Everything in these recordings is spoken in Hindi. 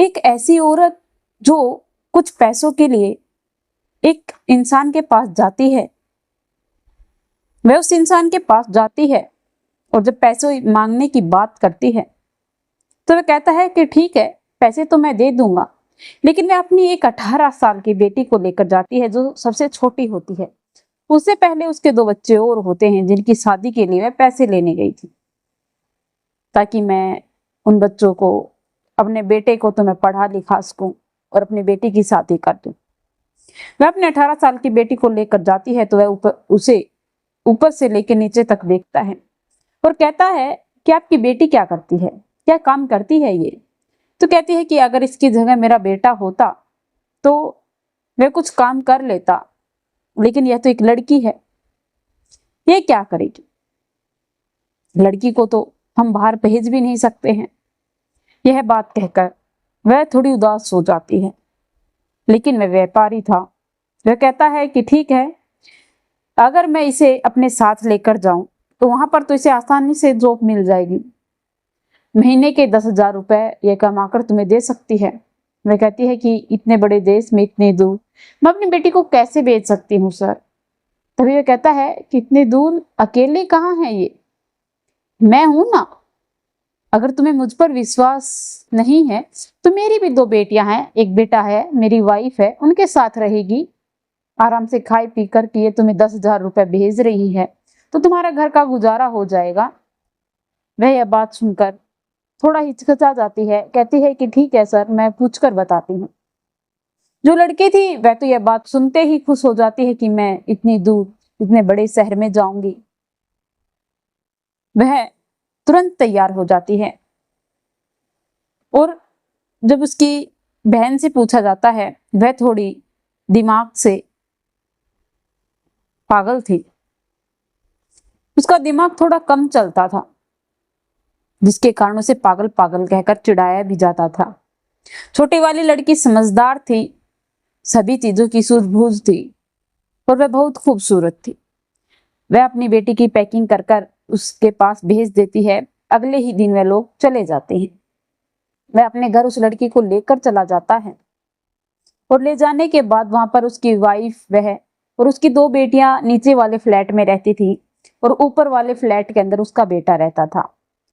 एक ऐसी औरत जो कुछ पैसों के लिए एक इंसान के पास जाती है, वह उस इंसान के पास जाती है और जब पैसे मांगने की बात करती है तो वह कहता है कि ठीक है, पैसे तो मैं दे दूंगा, लेकिन वह अपनी एक 18 साल की बेटी को लेकर जाती है जो सबसे छोटी होती है। उससे पहले उसके 2 बच्चे और होते हैं जिनकी शादी के लिए वह पैसे लेने गई थी, ताकि मैं उन बच्चों को, अपने बेटे को तो मैं पढ़ा लिखा सकूं और अपनी बेटी की शादी कर दूं। वह अपने 18 साल की बेटी को लेकर जाती है तो वह उसे ऊपर से लेकर नीचे तक देखता है और कहता है कि आपकी बेटी क्या करती है, क्या काम करती है ये? तो कहती है कि अगर इसकी जगह मेरा बेटा होता तो वह कुछ काम कर लेता, लेकिन यह तो एक लड़की है, ये क्या करेगी? लड़की को तो हम बाहर भेज भी नहीं सकते हैं। यह बात कहकर वह थोड़ी उदास हो जाती है, लेकिन वह व्यापारी था। वह कहता है कि ठीक है, अगर मैं इसे अपने साथ लेकर जाऊं तो वहां पर तो इसे आसानी से जॉब मिल जाएगी, महीने के 10,000 रुपए ये कमाकर तुम्हें दे सकती है। वह कहती है कि इतने बड़े देश में इतने दूर मैं अपनी बेटी को कैसे भेज सकती हूँ सर? तभी वह कहता है कि इतने दूर अकेले कहाँ है ये, मैं हूं ना। अगर तुम्हें मुझ पर विश्वास नहीं है तो मेरी भी 2 बेटियां हैं, एक बेटा है, मेरी वाइफ है, उनके साथ रहेगी, आराम से खाई पी कर के ये तुम्हें 10,000 रुपए भेज रही है तो तुम्हारा घर का गुजारा हो जाएगा। वह यह बात सुनकर थोड़ा हिचकिचा जाती है, कहती है कि ठीक है सर, मैं पूछकर बताती हूँ। जो लड़की थी वह तो यह बात सुनते ही खुश हो जाती है कि मैं इतनी दूर, इतने बड़े शहर में जाऊंगी। वह तुरंत तैयार हो जाती है और जब उसकी बहन से पूछा जाता है, वह थोड़ी दिमाग से पागल थी, उसका दिमाग थोड़ा कम चलता था, जिसके कारण उसे पागल पागल कहकर चिढ़ाया भी जाता था। छोटी वाली लड़की समझदार थी, सभी चीजों की सूझबूझ थी और वह बहुत खूबसूरत थी। वह अपनी बेटी की पैकिंग कर कर उसके पास भेज देती है। अगले ही दिन वह लोग चले जाते हैं। वह अपने घर उस लड़की को लेकर चला जाता है और ले जाने के बाद वहां पर उसकी वाइफ, वह और उसकी 2 बेटियां नीचे वाले फ्लैट में रहती थी और ऊपर वाले फ्लैट के अंदर उसका बेटा रहता था।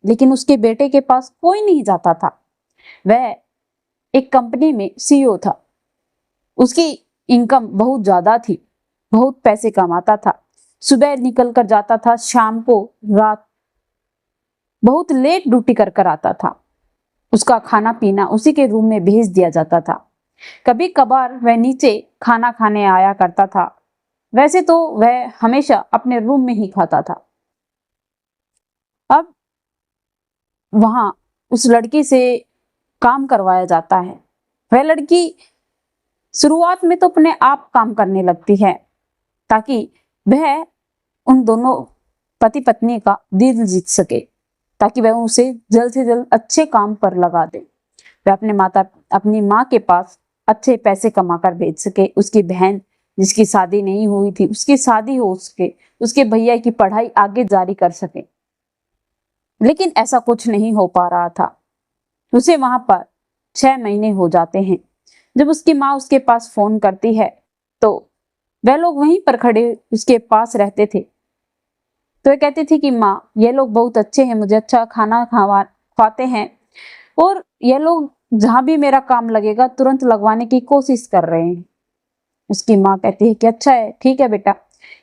लेकिन उसके बेटे के पास कोई नहीं जाता था। वह एक कंपनी में सीईओ था, उसकी इनकम बहुत ज्यादा थी, बहुत पैसे कमाता था, सुबह निकल कर जाता था, शाम को रात बहुत लेट ड्यूटी कर कर आता था। उसका खाना पीना उसी के रूम में भेज दिया जाता था। कभी कभार वह नीचे खाना खाने आया करता था, वैसे तो वह हमेशा अपने रूम में ही खाता था। अब वहां उस लड़की से काम करवाया जाता है। वह लड़की शुरुआत में तो अपने आप काम करने लगती है ताकि वह उन दोनों पति पत्नी का दिल जीत सके, ताकि वह उसे जल्द से जल्द अच्छे काम पर लगा दे। वह अपनी माँ के पास अच्छे पैसे कमा कर भेज सके, उसकी बहन जिसकी शादी नहीं हुई थी उसकी शादी हो सके, उसके भैया की पढ़ाई आगे जारी कर सके। लेकिन ऐसा कुछ नहीं हो पा रहा था। उसे वहां पर 6 महीने हो जाते हैं। जब उसकी माँ उसके पास फोन करती है तो वह लोग वहीं पर खड़े उसके पास रहते थे। तो वह कहती थी कि माँ, ये लोग बहुत अच्छे हैं, मुझे अच्छा खाना खवाते हैं और ये लोग जहां भी मेरा काम लगेगा तुरंत लगवाने की कोशिश कर रहे हैं। उसकी माँ कहती है कि अच्छा है, ठीक है बेटा,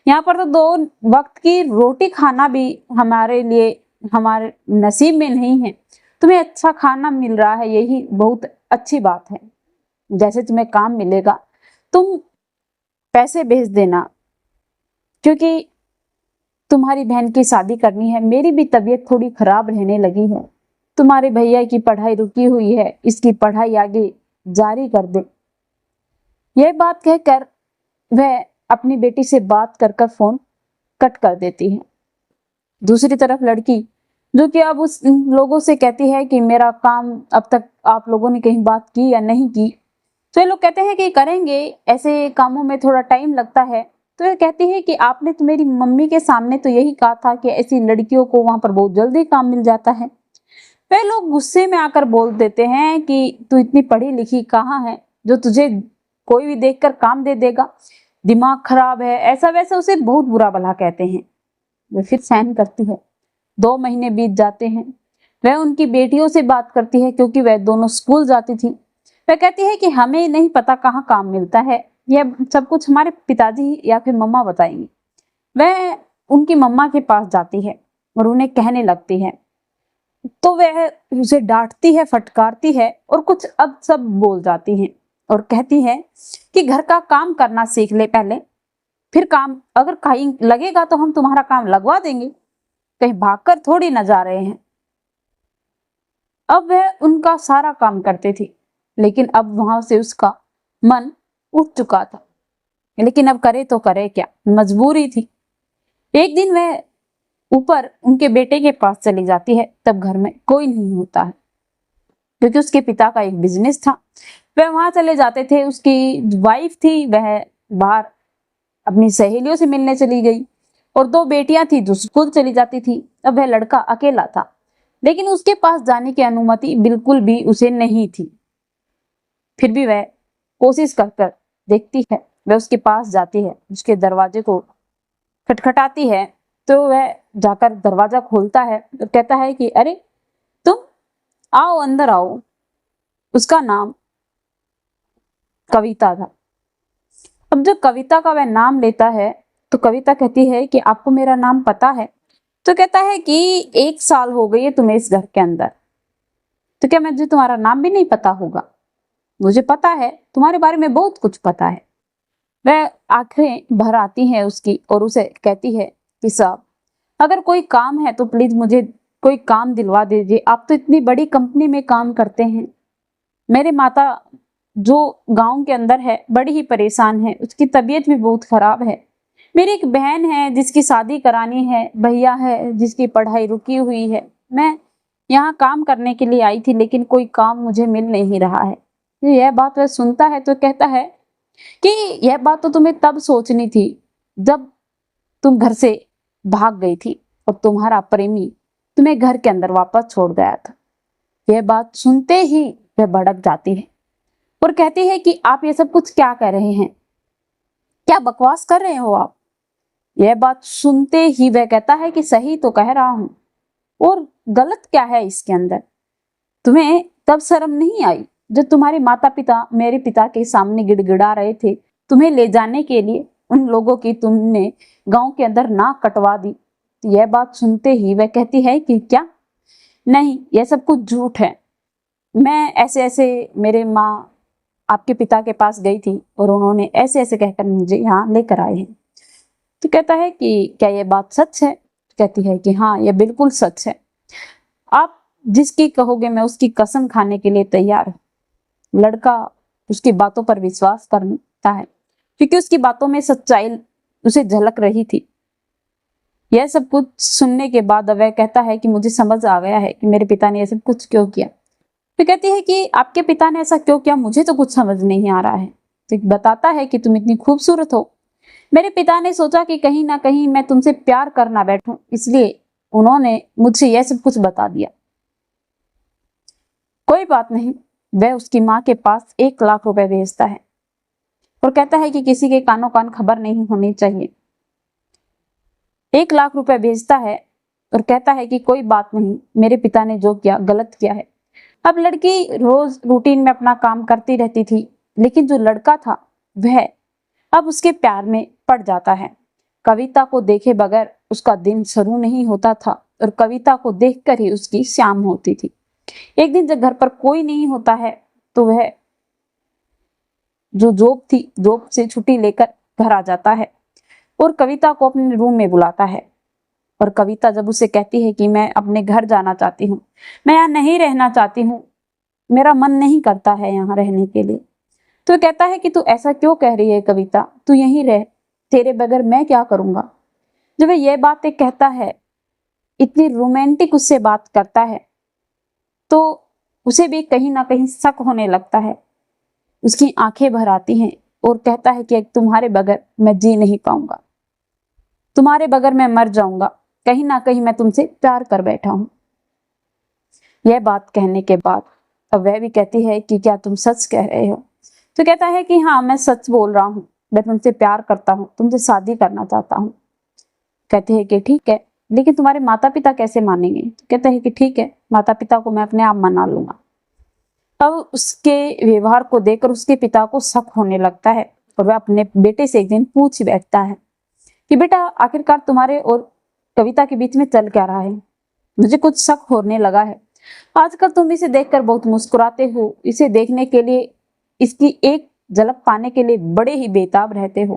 यहाँ पर तो 2 वक्त की रोटी खाना भी हमारे लिए, हमारे नसीब में नहीं है, तुम्हें अच्छा खाना मिल रहा है, यही बहुत अच्छी बात है। जैसे तुम्हें काम मिलेगा तुम पैसे भेज देना, क्योंकि तुम्हारी बहन की शादी करनी है, मेरी भी तबीयत थोड़ी खराब रहने लगी है, तुम्हारे भैया की पढ़ाई रुकी हुई है, इसकी पढ़ाई आगे जारी कर दे। यह बात कहकर वह अपनी बेटी से बात कर कर फोन कट कर देती है। दूसरी तरफ लड़की, जो कि अब उस लोगों से कहती है कि मेरा काम अब तक आप लोगों ने कहीं बात की या नहीं की, तो ये लोग कहते हैं कि करेंगे, ऐसे कामों में थोड़ा टाइम लगता है। तो ये कहती है कि आपने तो मेरी मम्मी के सामने तो यही कहा था कि ऐसी लड़कियों को वहां पर बहुत जल्दी काम मिल जाता है। वे लोग गुस्से में आकर बोल देते हैं कि तू इतनी पढ़ी लिखी कहाँ है जो तुझे कोई भी देखकर काम दे देगा, दिमाग खराब है, ऐसा वैसा उसे बहुत बुरा भला कहते हैं। वे फिर सहन करती है। 2 महीने बीत जाते हैं। वह उनकी बेटियों से बात करती है क्योंकि वह दोनों स्कूल जाती थी। वह कहती है कि हमें नहीं पता कहाँ काम मिलता है, यह सब कुछ हमारे पिताजी या फिर मम्मा बताएंगे। वह उनकी मम्मा के पास जाती है और उन्हें कहने लगती है, तो वह उसे डांटती है, फटकारती है और कुछ अब सब बोल जाती है और कहती है कि घर का काम करना सीख ले पहले, फिर काम अगर कहीं लगेगा तो हम तुम्हारा काम लगवा देंगे, कहीं भागकर थोड़ी न जा रहे हैं। अब वह उनका सारा काम करती थी, लेकिन अब वहां से उसका मन उठ चुका था। लेकिन अब करे तो करे क्या, मजबूरी थी। एक दिन वह ऊपर उनके बेटे के पास चली जाती है, तब घर में कोई नहीं होता है क्योंकि उसके पिता का एक बिजनेस था। वह वहां चले जाते थे। उसकी वाइफ थी, वह बाहर अपनी सहेलियों से मिलने चली गई और 2 बेटियां थी जो स्कूल चली जाती थी। अब वह लड़का अकेला था, लेकिन उसके पास जाने की अनुमति बिल्कुल भी उसे नहीं थी। फिर भी वह कोशिश कर कर देखती है। वह उसके पास जाती है, उसके दरवाजे को खटखटाती है, तो वह जाकर दरवाजा खोलता है और कहता है कि अरे तुम आओ, अंदर आओ। उसका नाम कविता था। अब जब कविता का वह नाम लेता है तो कविता कहती है कि आपको मेरा नाम पता है? तो कहता है कि 1 साल हो गई है तुम्हें इस घर के अंदर, तो क्या मुझे तुम्हारा नाम भी नहीं पता होगा? मुझे पता है, तुम्हारे बारे में बहुत कुछ पता है। वह आंखें भर आती हैं उसकी और उसे कहती है कि साहब, अगर कोई काम है तो प्लीज मुझे कोई काम दिलवा दीजिए। आप तो इतनी बड़ी कंपनी में काम करते हैं। मेरे माता जो गांव के अंदर है बड़ी ही परेशान है, उसकी तबीयत भी बहुत खराब है। मेरी एक बहन है जिसकी शादी करानी है, भैया है जिसकी पढ़ाई रुकी हुई है। मैं यहाँ काम करने के लिए आई थी, लेकिन कोई काम मुझे मिल नहीं रहा है। यह बात वह सुनता है तो कहता है कि यह बात तो तुम्हें तब सोचनी थी जब तुम घर से भाग गई थी और तुम्हारा प्रेमी तुम्हें घर के अंदर वापस छोड़ गया था। यह बात सुनते ही वह भड़क जाती है और कहती है कि आप ये सब कुछ क्या कह रहे हैं, क्या बकवास कर रहे हो आप? यह बात सुनते ही वह कहता है कि सही तो कह रहा हूं, और गलत क्या है इसके अंदर? तुम्हें तब शर्म नहीं आई जब तुम्हारे माता पिता मेरे पिता के सामने गिड़गिड़ा रहे थे तुम्हें ले जाने के लिए? उन लोगों की तुमने गांव के अंदर नाक कटवा दी। तो यह बात सुनते ही वह कहती है कि क्या? नहीं, यह सब कुछ झूठ है। मैं ऐसे ऐसे, मेरे माँ आपके पिता के पास गई थी और उन्होंने ऐसे ऐसे कहकर मुझे यहाँ लेकर आए हैं। तो कहता है कि क्या यह बात सच है? कहती है कि हाँ, यह बिल्कुल सच है। आप जिसकी कहोगे मैं उसकी कसम खाने के लिए तैयार हूँ। लड़का उसकी बातों पर विश्वास करता है क्योंकि उसकी बातों में सच्चाई उसे झलक रही थी। यह सब कुछ सुनने के बाद वह कहता है कि मुझे समझ आ गया है कि मेरे पिता ने यह सब कुछ क्यों किया। तो कहती है कि आपके पिता ने ऐसा क्यों किया, मुझे तो कुछ समझ नहीं आ रहा है। तो बताता है कि तुम इतनी खूबसूरत हो, मेरे पिता ने सोचा कि कहीं ना कहीं मैं तुमसे प्यार करना बैठूं, इसलिए उन्होंने मुझसे यह सब कुछ बता दिया। कोई बात नहीं। वह उसकी माँ के पास 1 लाख रुपए भेजता है और कहता है कि किसी के कानों कान खबर नहीं होनी चाहिए। 1 लाख रुपए भेजता है और कहता है कि कोई बात नहीं, मेरे पिता ने जो किया गलत किया है। अब लड़की रोज रूटीन में अपना काम करती रहती थी, लेकिन जो लड़का था वह अब उसके प्यार में पड़ जाता है। कविता को देखे बगैर उसका दिन शुरू नहीं होता था और कविता को देखकर ही उसकी शाम होती थी। एक दिन जब घर पर कोई नहीं होता है तो वह जो जॉब थी, जॉब से छुट्टी लेकर घर आ जाता है और कविता को अपने रूम में बुलाता है। और कविता जब उसे कहती है कि मैं अपने घर जाना चाहती हूँ, मैं यहाँ नहीं रहना चाहती हूँ, मेरा मन नहीं करता है यहाँ रहने के लिए, तो कहता है कि तू ऐसा क्यों कह रही है कविता, तू यहीं रह, तेरे बगैर मैं क्या करूंगा। जब वह यह बातें कहता है, इतनी रोमांटिक उससे बात करता है, तो उसे भी कहीं ना कहीं शक होने लगता है। उसकी आंखें भर आती हैं और कहता है कि तुम्हारे बगैर मैं जी नहीं पाऊंगा, तुम्हारे बगैर मैं मर जाऊंगा, कहीं ना कहीं मैं तुमसे प्यार कर बैठा हूं। यह बात कहने के बाद अब वह भी कहती है कि क्या तुम सच कह रहे हो? तो कहता है कि हाँ, मैं सच बोल रहा हूँ, मैं तुमसे प्यार करता हूँ, तुमसे शादी करना चाहता हूँ। कहते हैं कि ठीक है, लेकिन तुम्हारे माता पिता कैसे मानेंगे? तो कहते हैं कि ठीक है, माता पिता को मैं अपने आप मना लूंगा। अब उसके व्यवहार को देखकर उसके पिता को शक होने लगता है और वह अपने बेटे से एक दिन पूछ बैठता है कि बेटा, आखिरकार तुम्हारे और कविता के बीच में चल क्या रहा है? मुझे कुछ शक होने लगा है। आजकल तुम इसे देखकर बहुत मुस्कुराते हो, इसे देखने के लिए, इसकी एक झलक पाने के लिए बड़े ही बेताब रहते हो।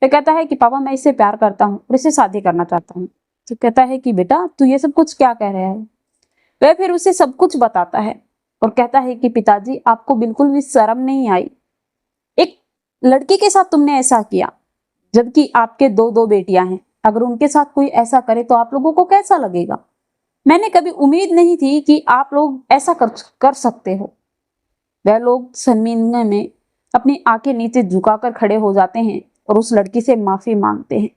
वह कहता है कि पापा, मैं इससे प्यार करता हूँ और इसे शादी करना चाहता हूँ। तो कहता है कि बेटा, तू ये सब कुछ क्या कह रहा है? वह फिर उसे सब कुछ बताता है और कहता है कि पिताजी, आपको बिल्कुल भी शर्म नहीं आई? एक लड़की के साथ तुमने ऐसा किया, जबकि आपके दो दो बेटियां हैं। अगर उनके साथ कोई ऐसा करे तो आप लोगों को कैसा लगेगा? मैंने कभी उम्मीद नहीं थी कि आप लोग ऐसा कर सकते हो। वह लोग शर्मिंदगी में अपनी आंखें नीचे झुकाकर खड़े हो जाते हैं और उस लड़की से माफी मांगते हैं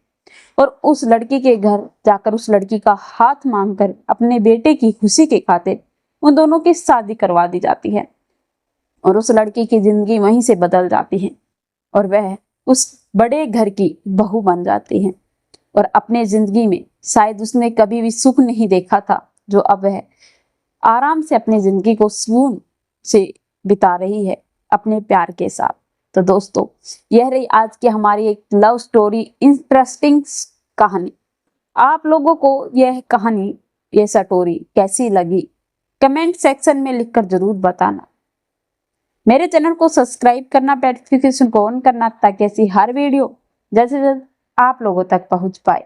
और उस लड़की के घर जाकर उस लड़की का हाथ मांगकर अपने बेटे की खुशी के खातिर उन दोनों की शादी करवा दी जाती है और उस लड़की की जिंदगी वहीं से बदल जाती है और वह उस बड़े घर की बहू बन जाती है और अपने जिंदगी में शायद उसने कभी भी सुख नहीं देखा था, जो अब वह आराम से अपनी जिंदगी को सुकून से बिता रही है अपने प्यार के साथ। तो दोस्तों, यह रही आज की हमारी एक लव स्टोरी इंटरेस्टिंग कहानी। आप लोगों को यह कहानी, यह स्टोरी कैसी लगी कमेंट सेक्शन में लिखकर जरूर बताना। मेरे चैनल को सब्सक्राइब करना, नोटिफिकेशन को ऑन करना ताकि ऐसी हर वीडियो जल्द से जल्द आप लोगों तक पहुंच पाए।